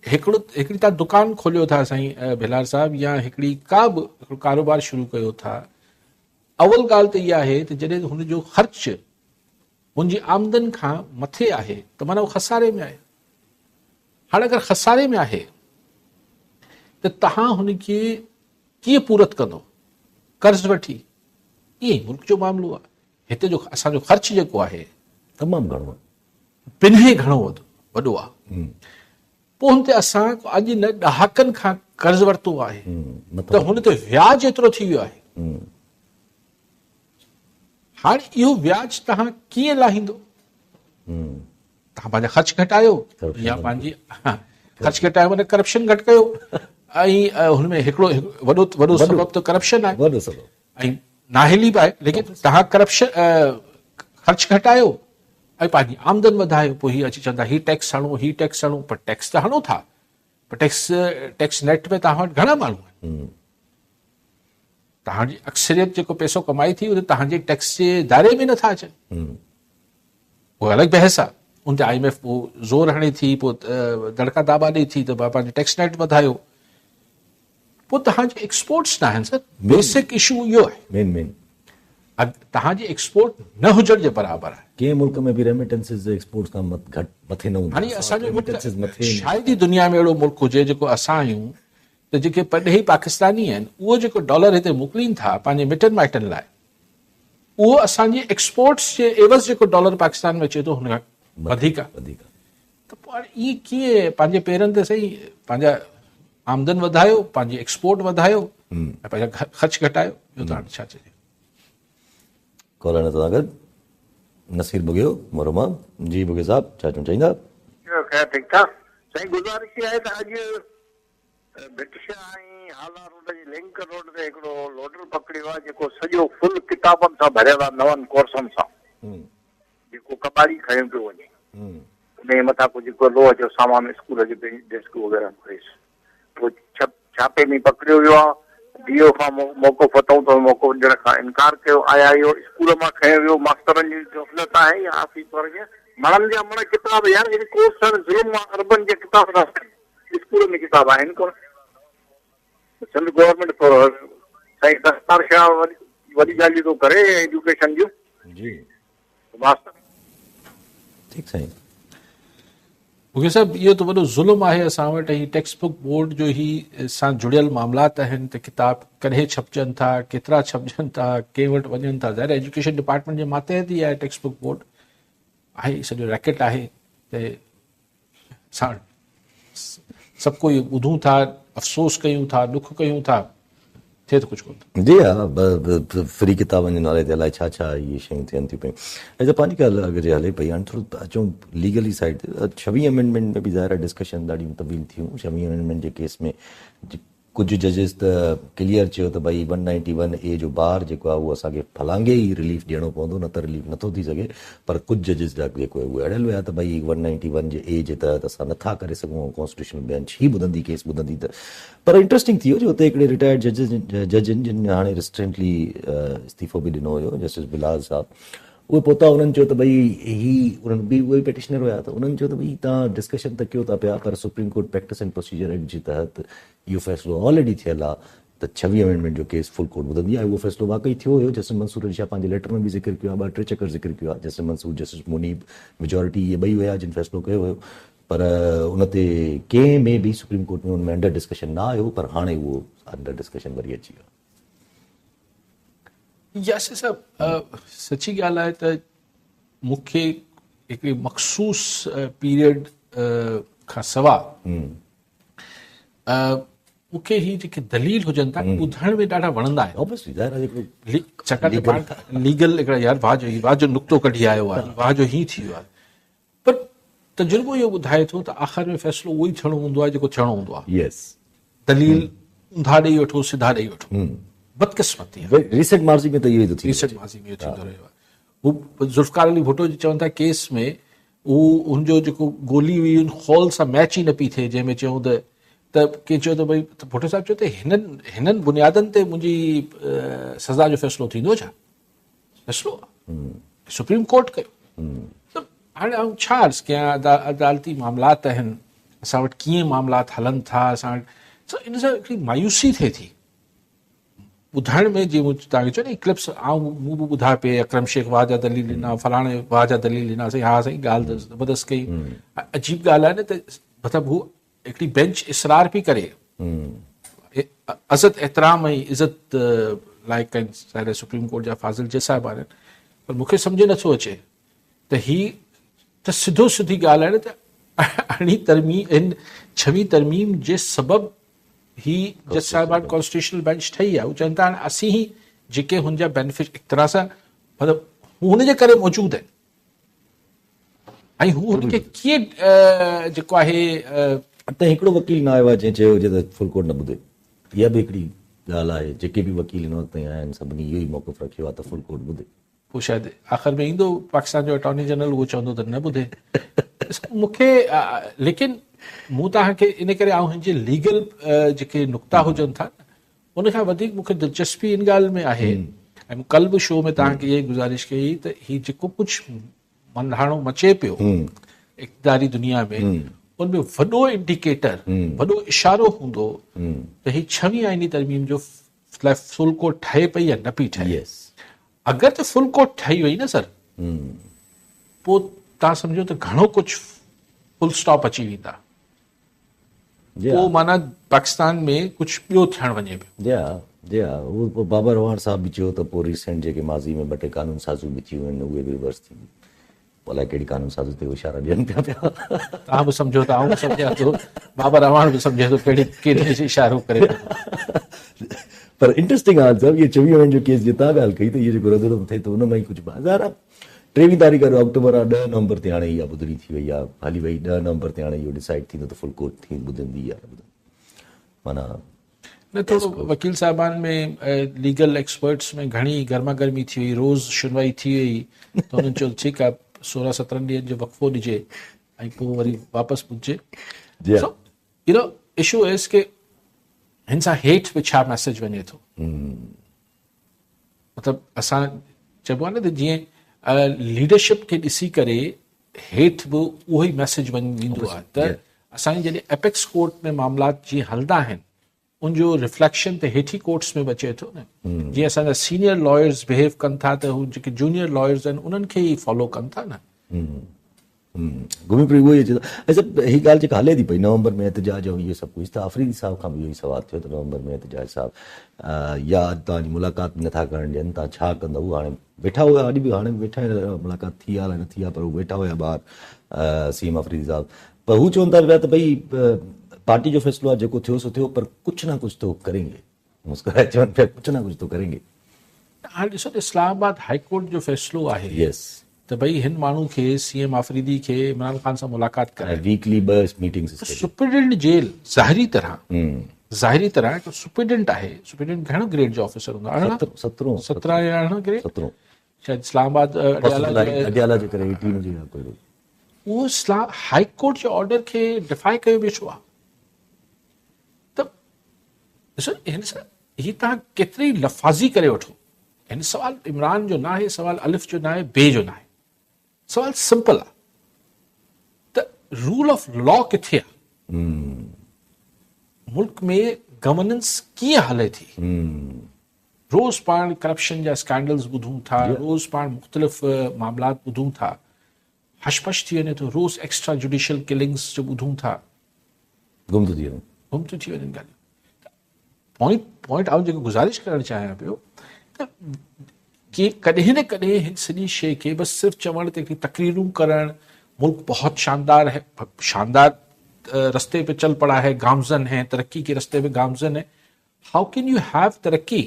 हिकिड़ी तव्हां दुकानु खोलियो था साईं बेलार साहब, या हिकिड़ी का बि हिकिड़ो कारोबार शुरू कयो था, अवल ॻाल्हि त इहा आहे त जॾहिं हुनजो ख़र्च मुंहिंजी आमदन खां मथे आहे त माना उहो खसारे में आहे। हाणे अगरि खसारे में आहे त तव्हां हुनखे कीअं पूरत कंदो? कर्ज़ वठी। ईअं ई मुल्क जो मामिलो आहे। हिते जो असांजो ख़र्च जेको आहे तमामु घणो आहे, पिन्हे घणो वॾो आहे। पोइ हुन ते असां अॼु न ॾहाकनि खां कर्ज़ वरितो आहे त हुन ते व्याज एतिरो थी वियो आहे। हाणे इहो व्याज तव्हां कीअं लाहींदो? तव्हां पंहिंजा ख़र्च घटायो या पंहिंजी ख़र्च घटायो माना करप्शन घटि कयो ऐं हुनमें हिकिड़ो वॾो सबब त करप्शन आहे, वॾो सबब ऐं नाहिली बि आहे। लेकिन तव्हां करप्शन ख़र्च घटायो ऐं पंहिंजी आमदन वधायो। पोइ हीअ अची चवंदा ही टैक्स हणो, ही टैक्स हणो, पर टैक्स त हणो था, पर टैक्स नेट में तव्हां वटि घणा माण्हू आहिनि? तव्हांजी अक्सरियत जेको पैसो कमाई थी उहे तव्हांजे टैक्स जे दायरे में नथा अचनि। उहो अलॻि बहस आहे। उन ते IMF पोइ ज़ोर हणे थी, पोइ दड़का दाबा ॾे थी त पंहिंजो टैक्स नेट वधायो। पोइ तव्हांजे एक्सपोर्ट्स न आहिनि सर। बेसिक इशू इहो आहे। मेन तव्हांजी एक्सपोर्ट न हुजण जे बराबरि आहे। कंहिं मुल्क में बि रेमिटेंसिस एक्सपोर्ट्स खां घटि मथे न हूंदा। हाणे असांजो शायदि ई दुनिया में अहिड़ो मुल्क हुजे जेको असां आहियूं त जेके पॾेही पाकिस्तानी आहिनि उहो जेको डॉलर हिते मोकिलीनि था पंहिंजे मिटनि माइटनि लाइ, उहो असांजी एक्सपोर्ट्स जे एवज़ जेको डॉलर पाकिस्तान में अचे थो हुन खां वधीक आहे। त पोइ हाणे इहे कीअं पंहिंजे पेरनि ते सही पंहिंजा आमदन वधायो, पंहिंजी एक्सपोर्ट वधायो ऐं पंहिंजा ख़र्च घटायो। इहो त हाणे छा चइजे। कॉलर सां गॾु नसीर बुगियो मोरमा। जी बुगे साहब छा चवणु चाहींदा? ख़ैर ठीकु ठाक साईं। गुज़ारिश आहे त अॼु ब्रिटिश ऐं हाला रोड जी लिंक रोड ते हिकिड़ो लोडर पकड़ियो आहे जेको सॼो फुल किताबनि सां भरियल आहे, नवनि कोर्सनि सां, जेको कबाड़ी खयो पियो वञे। उन जे मथां कुझु रोज़ जो सामान स्कूल जो डेस्क वग़ैरह हुएसि। पोइ छापे में पकड़ियो वियो आहे। DO खां मौक़ो फतऊं त मौक़ो ॾियण खां इनकार कयो। आया इहो स्कूल मां खयो वियो। मास्तरनि जी गफ़लत आहे या ऑफिस वारनि खे मणनि जा मण किताब यार जेके कोर्स आहिनि ज़ुल्म आहे। अरबन जे किताब स्कूल में किताब आहिनि कोन। सिंध गवर्नमेंट साईं दस्तार शाह वॾी ॻाल्हि थो करे एजुकेशन जूं। जी मास्तर ठीकु साईं। मूंखे सभु इहो त वॾो ज़ुल्म आहे असां वटि। ऐं टेक्स्ट बुक बोर्ड जो ही सां जुड़ियल मामलात आहिनि त किताब कॾहिं छपजनि था, केतिरा छपजनि था, कंहिं वटि वञनि था। ज़ाहिर एजुकेशन डिपार्टमेंट जे मातहत ई आहे टेक्स्ट बुक बोर्ड आहे, सॼो रैकेट आहे। त असां सभु कोई ॿुधूं था, अफ़सोस कयूं था, दुख कयूं था, थिए त कुझु कोन। जी हा, फ्री किताबनि जे नाले ते अलाए छा छा इहे शयूं थियनि थियूं पियूं। ऐं त पंहिंजी ॻाल्हि अगरि हले पई हाणे थोरो अचूं लीगली साइड ते। 26 अमेंडमेंट में बि ज़ाहिर डिस्कशन ॾाढियूं तब्दील थियूं। 26 अमेंडमेंट जे केस में कुझु जजिस त क्लियर चयो त भई 191A जो बार जेको आहे उहो असांखे फलांगे ई रिलीफ ॾियणो पवंदो, न त रिलीफ नथो थी सघे। पर कुझु जजिस जा जेको आहे उहे अड़ियल हुया त भई 191 जे A जे तहत असां नथा करे सघूं, कॉन्स्टिट्यूशनल बेंच ही ॿुधंदी केस ॿुधंदी त। पर इंट्रस्टिंग थी वियो जो हुते हिकिड़े रिटायर्ड जज आहिनि जिन हाणे रिसेंटली इस्तीफ़ो बि ॾिनो हुयो, जस्टिस बिलाल साहब। उहे पहुता, उन्हनि चयो त भई उन्हनि बि उहे पेटिशनर हुया त उन्हनि चयो त भई तव्हां डिस्कशन त कयो था पिया, पर Supreme Court Practice and Procedure Act जे तहत इहो फ़ैसिलो ऑलरेडी थियल आहे त 26 अमेंडमेंट जो केस फुल कोर्ट ॿुधंदी आहे। उहो फ़ैसिलो वाक़ई थियो हुयो। जस्टिस मंसूर अली शाह पंहिंजे लेटर में बि ज़िक्र कयो आहे, 2-3 चकर ज़िक्र कयो आहे। Justice Mansoor, justice Munib, majority इहे ॿई हुया जिन फ़ैसिलो कयो हुयो। पर उन ते कंहिं में बि सुप्रीम कोर्ट में उन में अंडर डिस्कशन न आयो, पर हाणे उहो अंडर डिस्कशन वरी अची वियो। यासिर साहब, सची ॻाल्हि आहे त मूंखे हिकिड़ी मख़सूस पीरियड खां सवाइ मूंखे ही जेके दलील हुजनि था ॿुधण में ॾाढा वणंदा आहिनि। छाकाणि त लीगल हिकिड़ा यार वाह जो नुक़्तो कढी आयो आहे, वाह जो ही थी वियो आहे। पर तजुर्बो इहो ॿुधाए थो त आख़िर में फ़ैसिलो उहो ई थियणो हूंदो आहे जेको थियणो हूंदो आहे। दलील ऊंधा ॾेई वठो, सिधा ॾेई वठो, बदकिस्मती आहे। रीसेंट माज़ी में त इहो ई थो थिए। रीसेंट माज़ी में इहो थींदो रहियो आहे। हू ज़ुल्फ़िकार अली भुट्टो जी चवनि था केस में हुनजो जेको गोली हुई उन हॉल सां मैच ई न पई थिए, जंहिंमें चयूं त कंहिं चयो त भई भुट्टो साहिबु चयो त हिननि बुनियादनि ते मुंहिंजी सज़ा जो फ़ैसिलो थींदो छा? फ़ैसिलो आहे सुप्रीम कोर्ट कयो। त हाणे आउं छा अर्ज़ु कयां, अदालती मामलात आहिनि, असां वटि कीअं मामलात हलनि था, असां वटि इन सां हिकिड़ी मायूसी थिए थी। ॿुधाइण में जीअं तव्हांखे चयो न क्लिप्स मूं बि ॿुधाए पे अकरम शेख वाह जा दलील ॾिना फलाणे वाह जा दलील ॾिना साईं हा साईं ॻाल्हि त ज़बरदस्त कई अजीब ॻाल्हि आहे न त मतिलबु हू हिकिड़ी बेंच इसरार पई करे अज़त एतिराम ऐं इज़त लाइक़ आहिनि साहिब सुप्रीम कोर्ट जा फाज़िल जे साहिब आहिनि पर मूंखे सम्झ नथो अचे त ही त सिधो सिधी ॻाल्हि आहे न त अरिड़हीं तरमीम इन 6वीं तरमीम जे सबबु ही जज साहिबान कॉन्स्टिट्यूशनल बेंच ठही आहे हू चवनि था हाणे असीं ई जेके हुनजा बेनिफिट हिकु तरह सां मतिलबु हू हुनजे करे मौजूदु आहिनि ऐं हू हुनखे कीअं जेको आहे त हिकिड़ो वकील न आयो आहे जंहिं चयो हुजे त फुल कोर्ट न ॿुधे इहा बि हिकिड़ी ॻाल्हि आहे जेके बि वकील हिन वक़्तु ताईं आया आहिनि सभिनी इहो ई मौक़िफ़ रखियो आहे त फुल कोर्ट ॿुधे पोइ शायदि आख़िर में ईंदो पाकिस्तान जो अटॉर्नी जनरल उहो चवंदो त न ॿुधे मूंखे लेकिन मूं तव्हांखे इन करे ऐं हिनजे लीगल जेके नुक़्ता हुजनि था उन खां वधीक मूंखे दिलचस्पी इन ॻाल्हि में आहे ऐं कल्ह बि शो में तव्हांखे इहा गुज़ारिश कई त हीउ जेको कुझु मंधाणो मचे पियो इक़्तिदारी दुनिया में उनमें वॾो इंडिकेटर वॾो इशारो हूंदो त हीउ 6वीं आईनी तरमीम जो फुल कोर्ट ठहे पई या न पई ठहे अगरि त फुल कोर्ट ठही वई न सर पोइ तव्हां सम्झो त घणो कुझु फुल स्टॉप अची वेंदा पोइ माना पाकिस्तान में कुझु ॿियो थियणु वञे पियो उहो बाबर रवान साहब बि चयो त पोइ रिसेंट जेके माज़ी में 2 टे कानून साज़ू बि थियूं आहिनि उहे बि रिवर्स थी अलाए कहिड़ी कानून साज़ू ते इशारा ॾियनि पिया तव्हां बि सम्झो था आउं सम्झां थो बाबर रवान बि सम्झे थो कहिड़े इशारो करे पर इंटरेस्टिंग आहे सर इहे 24 जो केस जे तव्हां ॻाल्हि कई त इहो जेको रदुरम थिए थो उन में ई कुझु बाज़ार आहे 23 तारीख़ जो अक्टूबर आहे 10 नवंबर ते हाणे इहा ॿुधणी थी वई आहे हली वई 10 नवंबर ते हाणे इहो डिसाइड थींदो त फुल कोर्ट थी ॿुधंदी आहे माना न थोरो वकील साहिबान में लीगल एक्सपर्ट्स में घणी गर्मा गर्मी थी वई रोज़ सुनवाई थी वई त हुननि चयो ठीकु आहे 16-17 ॾींहंनि जो वक़फ़ो ॾिजे ऐं पोइ वरी वापसि पुॼे यू नो इशू इज़ के हिन सां हेठि बि छा मैसेज वञे थो मतिलबु असां चइबो आहे न त जीअं लीडरशिप खे ॾिसी करे हेठि बि उहो ई मैसेज वेंदो आहे त असांजी जॾहिं एपेक्स कोर्ट में मामलात जीअं हलंदा आहिनि उनजो रिफ्लेक्शन त हेठि कोर्ट्स में बि अचे थो न जीअं असांजा सीनियर लॉयर्स बिहेव कनि था त हू जेके जूनियर लॉयर्स आहिनि उन्हनि खे ई फॉलो कनि था न घुमी फिरी उहो ई अचे थो अच्छा हीअ ॻाल्हि जेका हले थी पई नवंबर में एहतजाज ऐं इहो सभु कुझु त आफ़रीदी साहिब खां बि इहो ई सवाल थियो त नवंबर में एहतजाज साहिब या तव्हांजी मुलाक़ात नथा करणु ॾियनि तव्हां छा कंदव हाणे वेठा हुआ अॼु बि हाणे वेठा मुलाक़ात थी आहे न थी आहे पर हू वेठा हुया ॿाहिरि सीएम आफ़रीदी साहिब पर हू चवनि था पिया त भई पार्टी जो फैसलो आहे जेको थियो सो थियो पर कुझु ना कुझु तो करेंगे मुस्कुराए चवनि पिया कुझु ना कुझु तो करेंगे हाणे ॾिसो त इस्लामाबाद हाई कोर्ट जो फैसलो आहे यस त भई हिन माण्हू खे सीएम आफ़रीदी खे इमरान ख़ान सां मुलाक़ात कराए वीकली 2 मीटिंग्स सुप्रिटेंडेंट जेल ज़ाहिरी तरह हिकु सुप्रिटेंडेंट आहे सुप्रिटेंडेंट घणो ग्रेड जो ऑफिसर हूंदो आहे 17 या 18 ग्रेड शायदि इस्लामाबाद अडियाला जे करे 18 जी कोई उहो हाई कोर्ट जे ऑर्डर खे डिफाई कयो वेठो आहे त ॾिसो हिन सां हीअ तव्हां केतिरी लफ़ाज़ी करे वठो हिन सवाल इमरान जो न आहे सवाल अलिफ जो न आहे बे जो न आहे सवाल सिंपल आहे त रूल ऑफ लॉ किथे आहे मुल्क में गवर्नेंस कीअं हले थी रोज़ पाण करप्शन जा स्कैंडल्स ॿुधूं था रोज़ पाण मुख़्तलिफ़ मामलात ॿुधूं था हशपश थी वञे थो रोज़ एक्स्ट्रा जुडिशियल किलिंग्स जो ॿुधूं था गुम थो थी वञनि ॻाल्हियूं पॉइंट आउं जेको गुज़ारिश करणु चाहियां पियो त कॾहिं न कॾहिं हिन सॼी शइ खे बसि सिर्फ़ु चवण ते तकरीरूं करणु मुल्क बहुत शानदार रस्ते पे चल पड़ा है गामजन है तरक्की के रस्ते पे गामजन है हाउ कैन यू हैव तरक्की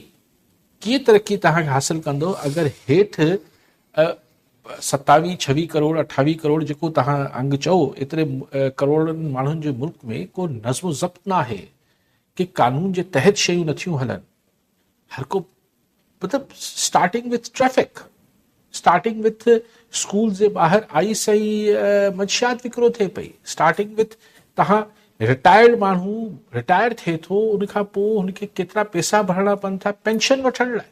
कीअं तरक्की तव्हांखे हासिल कंदो अगरि हेठि 27-26 करोड़ 28 करोड़ जेको तव्हां अंग चओ एतिरे करोड़नि माण्हुनि जे मुल्क में को नज़्म ज़ब्त न आहे कि कानून जे तहत शयूं नथियूं हलनि हर को मतिलबु starting with traffic starting with school जे ॿाहिरि आई सही मंशियात विकिरो थिए पई स्टार्टिंग विथ तव्हां रिटायर्ड माण्हू रिटायर थिए थो उनखां पोइ हुनखे केतिरा पैसा भरणा पवनि था पेंशन वठण लाइ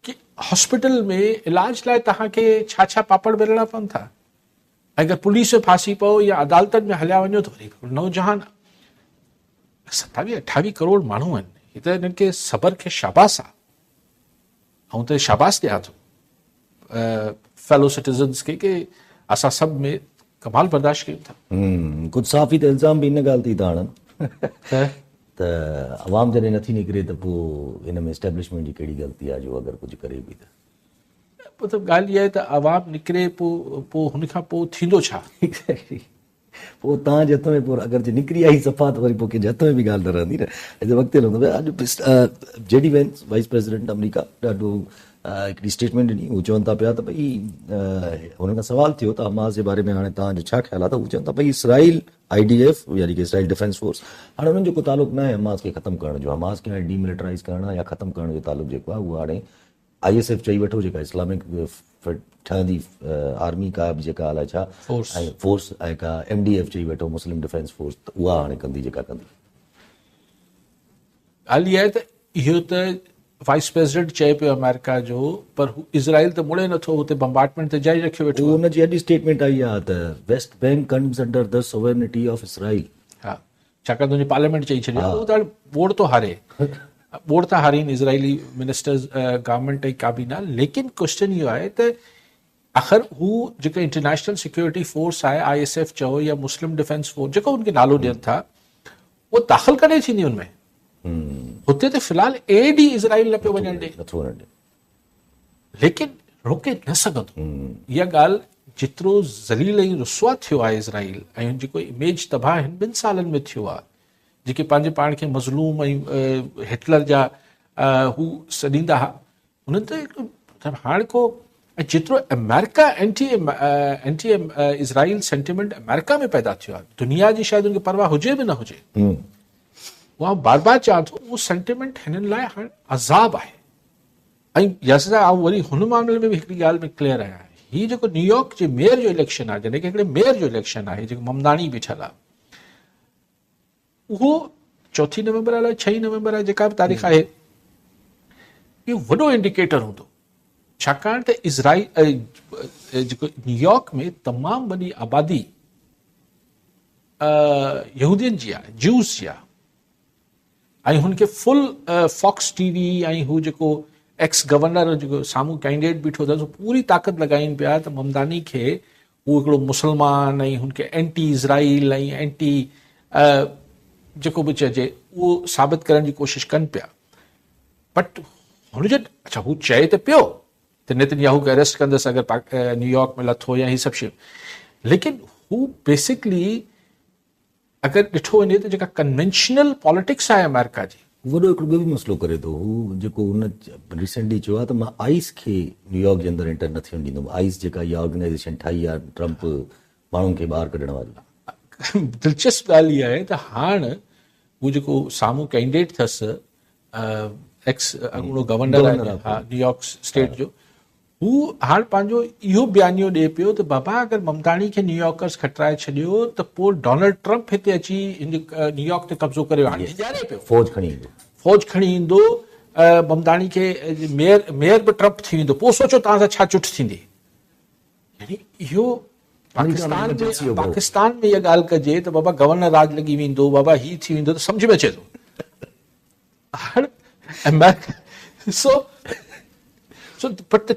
कि हॉस्पिटल में इलाज लाइ तव्हांखे छा छा पापड़ बेलणा पवनि था अगरि पुलिस में फांसी पओ या अदालतनि में हलिया वञो त वरी नओ जहान 27-28 करोड़ माण्हू आहिनि ही त हिननि खे सबर खे शाबास आहे, ऐं त शाबास ॾियां थो फेलो सिटीज़न्स खे की असां सभु में कमाल बर्दाश्त कयूं था। कुझु साफ़ी त इल्ज़ाम बि इन ॻाल्हि ते था आणनि त त अवाम जॾहिं नथी निकिरे त पोइ हिन में एस्टेब्लिशमेंट जी कहिड़ी ग़लती आहे जो अगरि कुझु करे बि त मतिलबु ॻाल्हि इहा आहे त आवाम निकिरे पोइ हुन खां पोइ थींदो छा? पोइ तव्हांजे हथ में पोइ अगरि जे निकिरी आई सफ़ा त वरी पोइ कंहिंजे हथ में बि ॻाल्हि न रहंदी न। हिते वक़्तु हलंदो अॼु JD Vance wise president America ॾाढो हिकिड़ी स्टेटमेंट ॾिनी। हू चवनि था पिया त भई हुन खां सवाल थियो त हमास जे बारे में हाणे तव्हांजो छा ख़्यालु आहे, त हू चवनि था भई इसराइल IDF यानी कि इसराइल डिफेंस फोर्स हाणे हुननि जो को तालुक़ु न आहे हमास खे ख़तमु करण जो। हमास खे हाणे डीमिलिटराइज़ करण या ख़तमु करण जो तालुक़ु जेको आहे उहो हाणे ISF चई वठो, जेका इस्लामिक ठहंदी आर्मी का बि जेका अलाए छा ऐं फोर्स ऐं का MDF चई वठो मुस्लिम डिफेंस फोर्स, त उहा हाणे कंदी जेका कंदी। ॻाल्हि इहा आहे त इहो त वाइस प्रेसिडेंट चए पियो अमेरिका जो, पर इज़राइल त मुड़े नथो, हुते बम्बार्डमेंट त जारी रखियो वेठो। हुनजी अॼु स्टेटमेंट आई आहे त West Bank comes under the sovereignty of Israel. हा, छाकाणि तुंहिंजी पार्लियामेंट चई छॾियो, उहो त बोर्ड थो हारे, बोर्ड था हारीनि इज़राइली मिनिस्टर्स गवर्नमेंट ऐं काबीना। लेकिन क्वेश्चन इहो आहे त आख़िर हू जेका इंटरनेशनल सिक्योरिटी फोर्स आहे ISF चओ या मुस्लिम डिफेंस फोर्स जेको उनखे नालो ॾियनि था, उहो दाख़िल कॾहिं थींदी हुनमें? हुते त फ़िलहाल एड ई इज़राइल न पियो वञणु ॾे, नथो वञणु ॾे, लेकिन रोके न सघंदो। इहा ॻाल्हि जेतिरो ज़लील ऐं रुसवा थियो आहे इज़राइल ऐं जेको इमेज तबाह हिन 2 सालनि में थियो आहे, जेके पंहिंजे पाण खे मज़लूम ऐं हिटलर जा हू सॾींदा हुआ, उन्हनि त हाणे को ऐं जेतिरो America anti Israel sentiment America में पैदा थियो आहे, दुनिया जी शायदि उनखे परवाह हुजे बि न हुजे, उहा बार बार चवां थो उहो सेंटिमेंट हिननि लाइ हाणे अज़ाब आहे। ऐं यासिर आउं वरी हुन मामले में बि हिकिड़ी ॻाल्हि में क्लियर आहियां, हीउ जेको न्यूयॉर्क जे मेयर जो इलेक्शन आहे, जॾहिं की हिकिड़े मेयर जो इलेक्शन आहे जेको ममदानी बीठल आहे, उहो 4 नवंबर आहे 6 नवंबर आहे, जेका बि तारीख़ आहे, इहो वॾो इंडिकेटर हूंदो। छाकाणि त इज़राइल जेको न्यूयॉर्क में तमामु वॾी आबादी यहूदियुनि जी आहे, ज्यूस जी आहे, ऐं हुनखे फुल फॉक्स TV ऐं हू जेको एक्स गवर्नर जेको साम्हूं कैंडिडेट बीठो अथसि, पूरी ताक़त लॻाइनि पिया त ममदानी खे उहो हिकिड़ो मुस्लमान ऐं हुनखे एंटी इज़राइल ऐं एंटी जेको बि चइजे उहो साबित करण जी कोशिशि कनि पिया। बट हुनजो अच्छा हू चए त पियो त नेतन्याहू खे अरेस्ट कंदसि अगरि न्यूयॉर्क में लथो या हीअ सभु शयूं, लेकिन हू बेसिकली अगरि ॾिठो वञे त जेका कन्वेंशनल पॉलिटिक्स आहे अमेरिका जी, वॾो हिकिड़ो ॿियो बि मसइलो करे थो। हू जेको हुन रिसेंटली चयो आहे त मां आइस खे न्यूयॉर्क जे अंदरि एंटर न थियणु ॾींदुमि। आइस जेका इहा ऑर्गेनाइज़ेशन ठाही आहे ट्रम्प माण्हुनि खे ॿाहिरि कढण वारी। दिलचस्प ॻाल्हि इहा आहे त हाणे हू जेको साम्हूं कैंडिडेट अथसि एक्स अॻूणो गवर्नर आहे न्यूयॉर्क स्टेट जो, हू हाणे पंहिंजो इहो बयानियो ॾिए पियो त बाबा अगरि ममदानी खे न्यूयॉर्कर्स खटाए छॾियो त पोइ डोनाल्ड ट्रम्प हिते अची न्यूयॉर्क ते कब्ज़ो करे ॼाणे पियो, फौज खणी ईंदो, ममदानी खे मेयर बि ट्रम्प थी वेंदो, पोइ सोचो तव्हां सां छा चुट थींदी। यानी इहो पाकिस्तान में इहा ॻाल्हि कजे त बाबा गवर्नर राज लॻी वेंदो, बाबा हीअ थी वेंदो, त सम्झ में अचे थो। बट द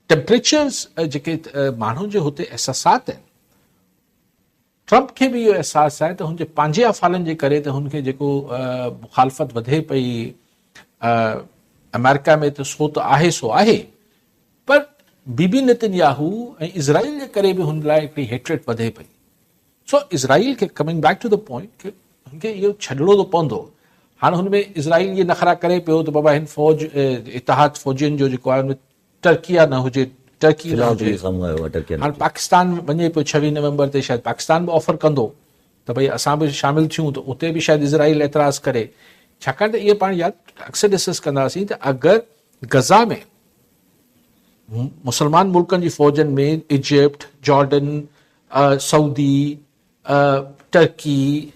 टेम्परेचर्स जेके माण्हुनि जे हुते एहसासात आहिनि, ट्रम्प खे बि इहो अहसासु आहे त हुनजे पंहिंजे अफ़ालनि जे करे त हुनखे जेको मुखालफ़त वधे पई अमेरिका में, त सो त आहे सो आहे, पर बीबी नेतन्याहू ऐं इज़राइल जे करे बि हुन लाइ हिकिड़ी हेट्रेट वधे पई। सो इज़राइल खे coming back to the point कि हुनखे इहो छॾिणो थो पवंदो। हाणे हुनमें इज़राइल इहे नखरा करे पियो त बाबा हिन फौज इतिहाद फ़ौजियुनि जो जेको आहे हुनमें टर्किया न हुजे, टर्की न हुजे। हाणे पाकिस्तान वञे पियो 26 नवंबर ते, शायदि पाकिस्तान बि ऑफर कंदो त भई असां बि शामिल थियूं, त उते बि शायदि इज़राइल एतिराज़ करे। छाकाणि त इहे पाण यादि अक्सर डिस्कस कंदासीं त अगरि गज़ा में मुस्लमान मुल्कनि जी फ़ौजनि में Egypt, Jordan, Saudi, Turkey,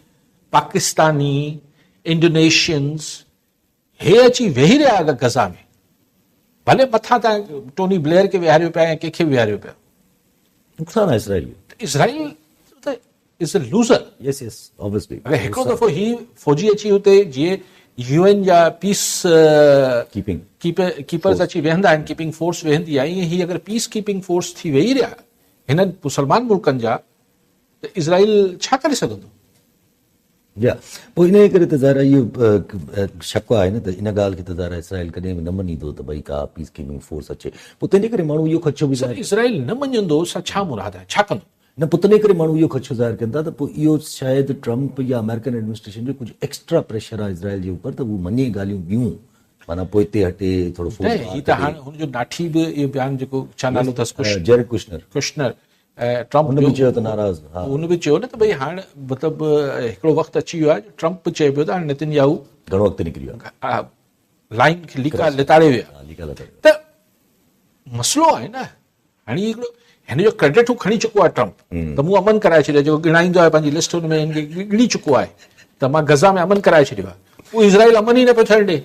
Pakistani, Indonesians हे अची वेही रहिया अगरि गज़ा में, भले मथां तव्हां टोनी ब्लेयर खे विहारियो पिया या कंहिंखे विहारियो पिया, नुक़सानु आहे Israel. Israel is a loser. Yes Yes obviously. अगरि हिकिड़ो दफ़ो ही फ़ौजी अची हुते जीअं UN जा पीस कीपिंग कीपर्स अची वेहंदा आहिनि, कीपिंग फोर्स वेहंदी आहे, ईअं ही अगरि पीस कीपिंग फोर्स थी वेही रहिया हिननि मुसलमान मुल्कनि जा, त इज़राइल छा करे सघंदो? या पोइ इन करे त ज़ाहिर इहो शक आहे न त इन ॻाल्हि खे त ज़ाहिर इसराइल कॾहिं बि न मञींदो त भई का पीस कीपिंग फोर्स अचे। पोइ तंहिंजे करे माण्हू इहो ख़दशो बि ज़ाहिर इज़राइल न मञंदो, सां छा मुराद आहे, छा कंदो? न, पोइ तंहिंजे करे माण्हू इहो ख़दशो ज़ाहिर कनि था त पोइ इहो शायदि ट्रम्प या अमेरिकन एडमिनिस्ट्रेशन जो कुझु एक्स्ट्रा प्रेशर आहे इज़राइल जे ऊपर त उहो मञे ॻाल्हियूं ॿियूं, माना पोइ हिते हटे थोरो ही त हाणे हुनजो नाठी बि इहो बयानु जेको छा नालो अथसि जेरेड कुशनर ट्रम्प हुन बि चयो त नाराज़, हा हुन बि चयो न त भई हाणे मतिलबु हिकिड़ो वक़्तु अची वियो आहे ट्रम्प चए पियो त हाणे नेतन्याहू घणो वक़्तु निकिरी वियो आहे, लाइन खे लिताड़े विया। आहे। त मसइलो आहे न, हाणे हिकिड़ो हिन जो क्रेडिट हू खणी चुको आहे ट्रम्प, त मूं अमन कराए छॾियो, जेको गिणाईंदो आहे पंहिंजी लिस्ट हुन में हिनखे गिणी चुको आहे त मां गज़ा में अमन कराए छॾियो आहे, उहो इज़राइल अमन ई न पियो थियणु ॾे।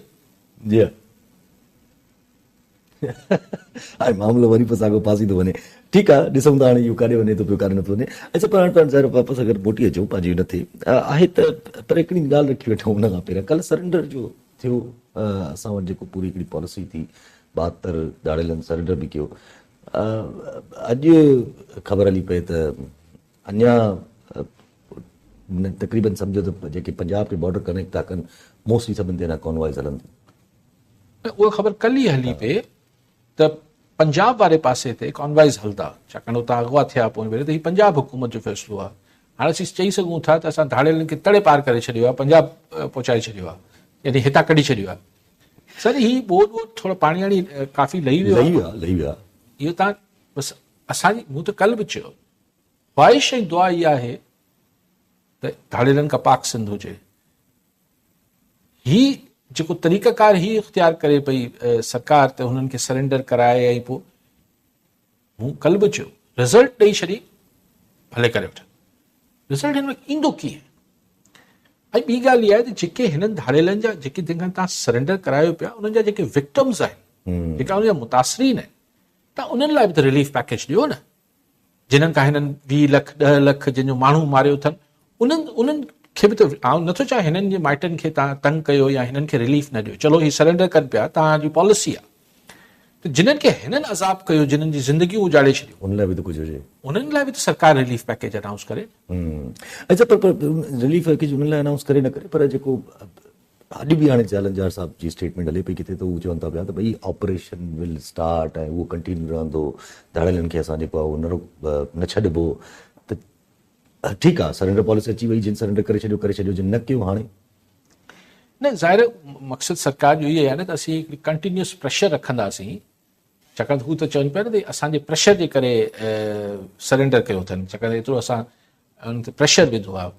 जी हाणे मामिलो वरी पोइ साॻियो पासी थो वञे। ठीकु आहे, ॾिसूं था हाणे इहो काॾे वञे थो पियो, काॾे नथो वञे। अच्छा, पर हाणे पाण ज़ाहिर वापसि अगरि मोटी अचूं, पंहिंजी न थिए आहे त पर हिकिड़ी ॻाल्हि रखी वठूं हुन खां पहिरियों, कल्ह सरेंडर जो थियो, असां वटि जेको पूरी हिकिड़ी पॉलिसी थी 72 दाड़ेलनि सरेंडर बि कयो। अॼु ख़बर हली पए त अञा तक़रीबन सम्झो त जेके पंजाब खे बॉर्डर कनेक्ट था कनि मोस्टली सभिनि ते अञा कॉन्वॉइस हलनि थियूं। उहा ख़बर कल्ह ई हली पए त पंजाब वारे पासे ते कॉन्वॉइस हलंदा, छाकाणि उतां अगवा थिया पोइ वरी त हीउ पंजाब हुकूमत जो फ़ैसिलो आहे। हाणे असीं चई सघूं था त असां धाड़ेलनि खे तड़े पार करे छॾियो आहे, पंजाब पहुचाए छॾियो आहे, यानी हितां कढी छॾियो आहे। सर हीउ ॿोॾ थोरो पाणी वाणी काफ़ी लही वियो आहे, इहो तव्हां बसि असांजी, मूं त कल्ह बि चयो, ख़्वाहिश ऐं दुआ इहा आहे त धाड़ेलनि खां पाक सिंध हुजे। ही जेको तरीक़ाकार ही इख़्तियार करे पई सरकार त हुननि खे सरेंडर कराए, ऐं पोइ मूं कल्ह बि चयो रिज़ल्ट ॾेई छॾी, भले करे वठनि, रिज़ल्ट हिन में ईंदो कीअं? ऐं ॿी ॻाल्हि इहा आहे त जेके हिननि धाड़ेलनि जा जेके जंहिंखां तव्हां सरेंडर करायो पिया, उन्हनि जा जेके विक्टिम्स आहिनि, जेका उनजा मुतासिरीन आहिनि, तव्हां उन्हनि लाइ बि त रिलीफ पैकेज ॾियो न। जिन्हनि खां हिननि 20 लख 10 लख जंहिंजो माण्हू मारियो अथनि, उन्हनि खे बि त, आउं नथो चाहियां हिननि जे माइटनि खे तव्हां तंग कयो या हिननि खे रिलीफ न ॾियो, चलो हीउ सरेंडर कनि पिया, तव्हांजी पॉलिसी आहे, त जिन्हनि खे हिननि अज़ाब कयो, जिन्हनि जी ज़िंदगियूं उजाड़े छॾियूं, उन लाइ बि त कुझु हुजे, उन्हनि लाइ बि त सरकार रिलीफ पैकेज अनाउंस करे। अच्छा, पर रिलीफ पैकेज उन्हनि लाइ अनाउंस करे न करे, पर जेको अॼु बि हाणे जालंजार साहब जी स्टेटमेंट हले पई किथे, त उहो चवनि था पिया त भई ऑपरेशन विल स्टार्ट ऐं उहो कंटिन्यू रहंदो, धाड़ेलनि खे असां जेको आहे न छॾिबो। त ठीकु आहे, सरेंडर पॉलिसी अची वई, जिन सरेंडर करे छॾियो, जिन न कयो हाणे न, ज़ाहिर मक़सदु सरकार जो इहो आहे न त असीं हिकिड़ी कंटिन्यूअस प्रेशर रखंदासीं, छाकाणि हू त चवनि पिया न त असांजे प्रेशर जे करे सरेंडर कयो अथनि, छाकाणि एतिरो असां उन ते प्रेशर विधो आहे।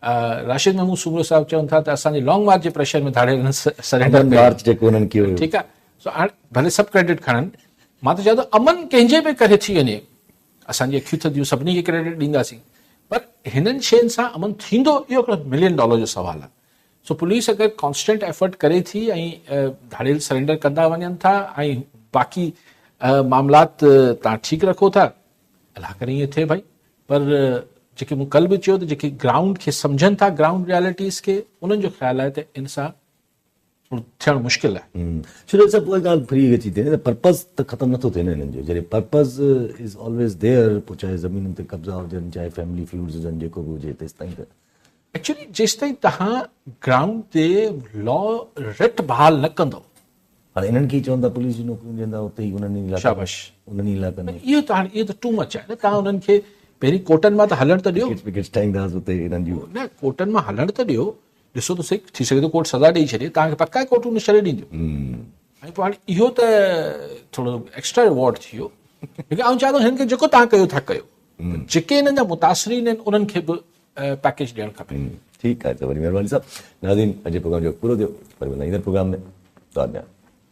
राशिद महमूद सूबरो साहब चवनि था त असांजे लॉन्ग मार्च जे प्रेशर में धाड़ेलनि सरेंडर मार्च जेको उन्हनि कयो, ठीकु आहे। सो हाणे भले सभु क्रेडिट खणनि, मां त चवां थो अमन कंहिंजे बि करे थी वञे, असांजी अखियूं थदियूं सभिनी खे क्रेडिट ॾींदासीं, पर हिननि शयुनि सां अमन थींदो, इहो हिकिड़ो $1 मिलियन जो सुवालु आहे। सो पुलिस अगरि कॉन्स्टेंट एफर्ट करे थी ऐं धाड़ेल सरेंडर कंदा वञनि था, ऐं बाक़ी मामलात तव्हां ठीकु रखो था, अलाह करे ईअं थिए भाई। पर जेके मूं कल्ह बि चयो त जेके ग्राउंड खे सम्झनि था, ग्राउंड रियलिटीज़ खे, उन्हनि जो ख़्यालु आहे त इन सां थियणु मुश्किल आहे। छो त पोइ ॻाल्हि फ्री अची थिए न, पर्पज़ त ख़तमु नथो थिए न हिननि जो, जॾहिं पर्पज़ इज़ ऑलवेज़ देयर, पोइ चाहे ज़मीनुनि ते कब्ज़ा हुजनि, चाहे फैमिली फ्यूड्स हुजनि, जेको बि हुजे, तेसि ताईं त एक्चुअली जेसिताईं तव्हां ग्राउंड ते लॉ रिट बहाल न कंदो, हाणे इन्हनि खे चवनि था पुलिस जी नौकरियूं ॾींदा, उते ई उन्हनि शाबाश, उन्हनि इलाइक़नि में इहो त हाणे इहो त टू मच आहे न। तव्हां उन्हनि खे पहिरीं कोर्टनि मां त हलण त ॾियो, ठाहींदासीं उते हिननि जूं, न कोर्टनि मां हलण त ॾियो, ॾिसो त सही, थी सघे थो कोर्ट सज़ा ॾेई छॾे, तव्हांखे पका कोर्टूं न छॾे ॾींदियूं। ऐं पोइ हाणे इहो त थोरो एक्स्ट्रा रिवॉर्ड थी वियो, लेकिन आउं चाहियां थो हिननि खे जेको तव्हां कयो था कयो, जेके हिननि जा मुतासिरीन आहिनि उन्हनि खे बि पैकेज ॾियणु खपे। ठीकु आहे, त वरी महिरबानी साहब। नाज़रीन, अॼु प्रोग्राम जो पूरो थियो, वरी ईंदड़ प्रोग्राम में